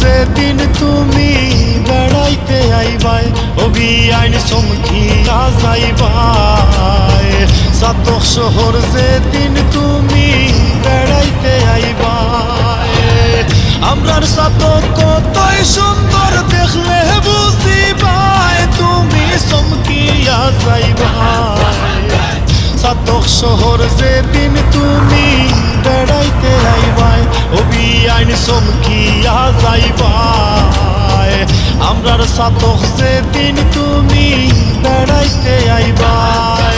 যেদিন তুমি বেড়াইতে আইবাই অভি আইন চমকিয়া যাইবাই চাতক শহর যেদিন তুমি বেড়াইতে আইবাই আমরার চাতক কতই সুন্দর দেখলে বুঝিবাই তুমি চমকিয়া যাইবাই চাতক শহর যেদিন তুমি বেড়াইতে আইবাই অভি আইন চমকিয়া যাইবাই আমরার চাতক যেদিন তুমি বেড়াইতে আইবাই